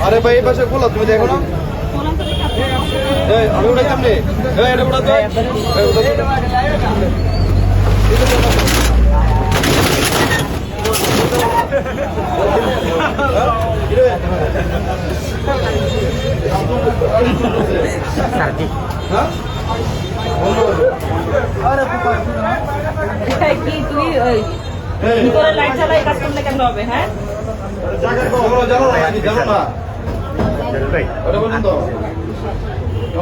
আরে ভাই এই পাশে খোলা, তুমি দেখো না। আমি উঠাই সামনে, এটা উঠা তো। কি তুই ভিতরে লাইট চালাই কাজ করলে কেমন হবে? হ্যাঁ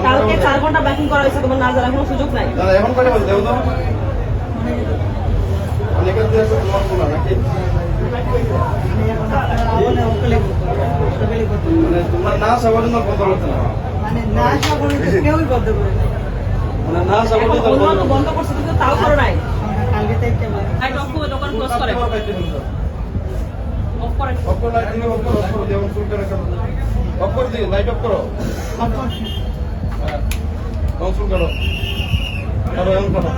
কালকে 4 ঘন্টা ব্যাকিং করা হয়েছে, তোমার না জানার কোনো সুযোগ নাই। এখন কয়টা বলতে দেবো তো তোমার না সবার জন্য বন্ধ করতে না, বন্ধ করছে কিন্তু তাও করো নাই। দোকান ক্লোজ করে অফ করে দিই, লাইট অফ করো, শুরু করো, এমন করো।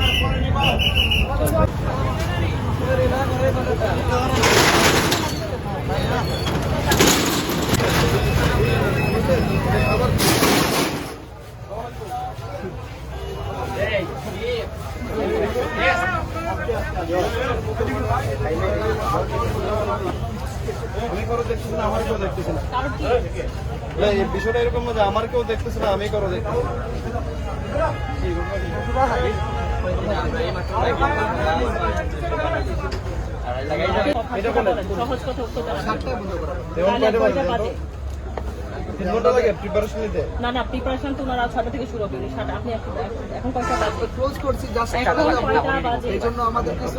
আমি করো দেখতেছি না, আমার কেউ দেখতেছি না। এই বিষয়টা এরকম না যে আমার কেউ দেখতেছে না, আমি করো দেখতেছি। সহজ কথা উত্তর প্রিপারেশন নিতে না না প্রিপারেশন তো ওনারা 6টা থেকে শুরু হবে। আপনি এখন কয়টা বাজে? ক্লোজ করছি জাস্ট এইজন্য আমাদের কিছু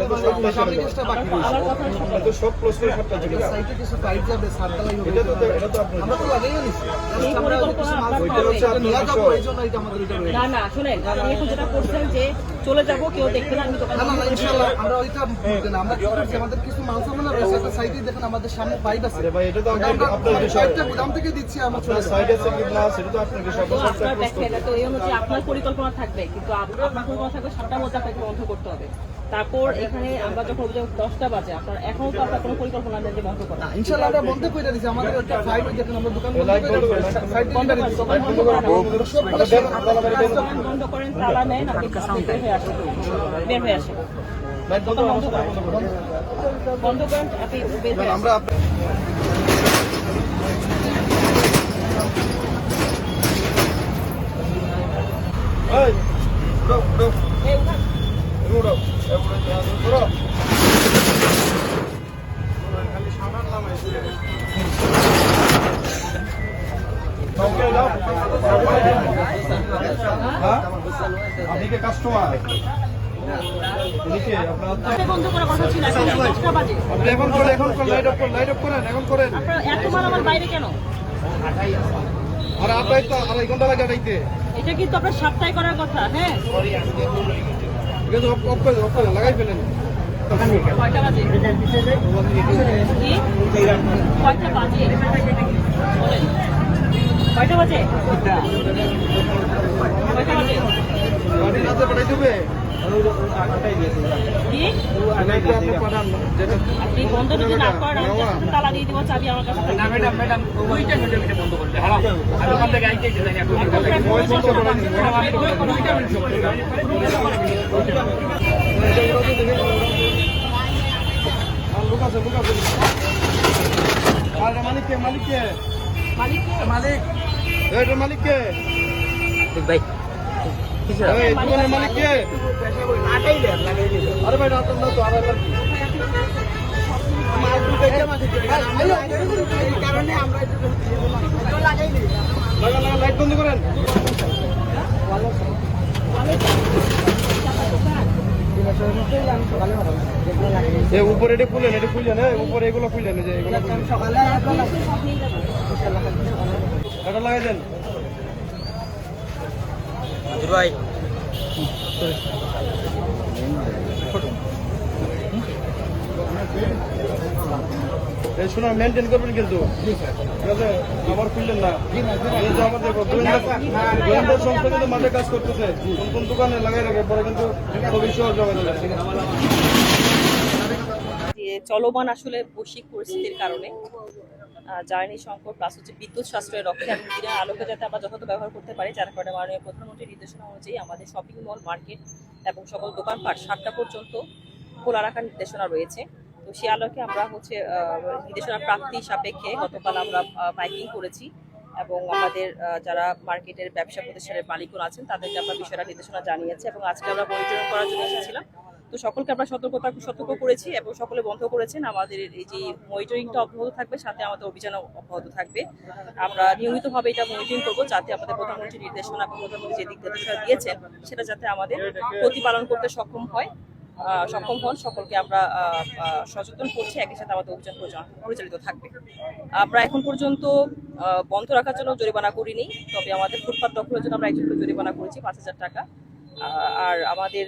বাকি আমার কথা তো সব ক্লোজ করে 7টা চলে গেছে। সাইটে কিছু টাইট যাবে সাততলাই হবে, এটা তো আপনি আমরা তো আগেই জানিছি। এই পরিকল্পনা আপনার ওইটা হচ্ছে হবে। আপনি নিয়ে যাবো, এইজন্য এটা আমাদের এটা রয়েছে। না না শুনেন, আপনি এখন যেটা করছেন যে চলে যাব, কেউ দেখবে না, আমি দোকান না না ইনশাআল্লাহ আমরা ওইটা বলতে না, আমরা কি করছি আমাদের কিছু মাল সামানা রয়েছে একটা সাইটে, দেখেন আমাদের সামনে পাইপ আছে। আরে ভাই এটা তো আপনার বিষয়, একটা গুদাম থেকে দিচ্ছি আমরা চলে যাব। সাইডে আছে কি না সেটা তো আপনার বিষয়। তো আপনার দেখেন তো এই অনুযায়ী আপনার পরিকল্পনা থাকবে, কিন্তু আপনার পরিকল্পনা থাকবে 7টার মধ্যে আপনাকে বন্ধ করতে হবে। তারপর এখানে আমরা যখন 10টা বাজে, আপনার এখনো তো আপনার কোনো পরিকল্পনা নেই যে বন্ধ করা। ইনশাআল্লাহ আমরা বন্ধ করে দিছি, আমাদের একটা ফাইল দেখেন আমরা দোকান বন্ধ লাইট করে বন্ধ করে সাইডে বন্ধ করেন, দোকান বন্ধ করেন, দোকান বন্ধ করেন, তালা নেন, আপনি বের হয়ে আসেন, বের হয়ে আসেন, লাইট বন্ধ বন্ধ করেন, বন্ধ করেন, আপনি বের হয়ে আসেন। আমরা এই উঠো এই উঠান। উঠো উঠো খালি সামান নামাইছে। আপনি কি কাস্টমার? আপনি বন্ধ করার কথা ছিল, এখন 10টা বাজে। এখন লাইট অফ করেন, এখন করেন। আপনারা এত মাল আমার বাইরে কেন? আর আপনার তো 2.5 ঘন্টা লাগে এটাইতে। এটা কিন্তু আপনার 7টায় করার কথা। হ্যাঁ ঠিক আছে, অফ করে লাগাই ফেলেন। কয়টা বাজে? কি কয়টা বাজে বলেন? কয়টা বাজে? কয়টা বাজে? গাড়ি রাতে পাঠাই দেবে। কি আপনি পাঠান যেটা আপনি বন্ধ যদি না করেন, আমি তালা দিয়ে দিব, চাবি আমার কাছে থাকবে। মালিককে মালিক এটা মালিককে ভাই দোকানের মালিককে। আরে ভাই রাত না তো, আর লাইট বন্ধ করেন। উপরে এটা খুলেন, উপরে এগুলো খুলেন, যে এগুলো এটা লাগাই দেন ভাই। এই শোনা মেনটেন করবেন কিন্তু, ঠিক আছে? আবার খুললেন না। এই যে আমাদের গোয়েন্দা সংস্থা কিন্তু মাঠে কাজ করতেছে, কোন কোন দোকানে লাগাই রাখে, পরে কিন্তু ভবিষ্যৎ জমা দেবে। যে চলমান আসলে বৈশ্বিক পরিস্থিতির কারণে জ্বালানি সংকট প্লাস হচ্ছে বিদ্যুৎ সাশ্রয়ের লক্ষ্যে এবং দিনের আলোকে যাতে আমরা যথাযথ ব্যবহার করতে পারি, যার কারণে মাননীয় প্রধানমন্ত্রীর নির্দেশনা অনুযায়ী আমাদের শপিং মল, মার্কেট এবং সকল দোকানপাট 7টা পর্যন্ত খোলা রাখার নির্দেশনা রয়েছে। তো সে আলোকে আমরা হচ্ছে নির্দেশনা প্রাপ্তি সাপেক্ষে গতকাল আমরা মাইকিং করেছি এবং আমাদের যারা মার্কেটের ব্যবসা প্রতিষ্ঠানের মালিকরা আছেন তাদেরকে আমরা বিষয়টা নির্দেশনা জানিয়েছি এবং আজকে আমরা মনিটরিং করার জন্য এসেছিলাম। তো সকলকে আমরা সতর্ক করেছি এবং সকলে বন্ধ করেছেন। আমাদের এই যে মনিটরিংটা অব্যাহত থাকবে, সাথে আমাদের অভিযান অব্যাহত থাকবে। আমরা নিয়মিতভাবে এটা মনিটরিং করবো যাতে আমাদের প্রধানমন্ত্রীর নির্দেশনা এবং প্রধানমন্ত্রী যে দিক নির্দেশনা দিয়েছেন সেটা যাতে আমাদের প্রতিপালন করতে সক্ষম হন। সকলকে আমরা সচেতন করছি, একই সাথে আমাদের অভিযান পরিচালিত থাকবে। আমরা এখন পর্যন্ত বন্ধ রাখার জন্য জরিমানা করিনি, তবে আমাদের ফুটপাত দখলের জন্য আমরা একজনকে জরিমানা করেছি 5,000 টাকা। আর আমাদের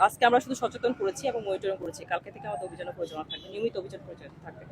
আজকে আমরা শুধু সচেতন করেছি এবং মনিটরিং করেছি, কালকে থেকে আমাদের অভিযান পরিচালনা থাকবে, নিয়মিত অভিযান পরিচালিত থাকবে।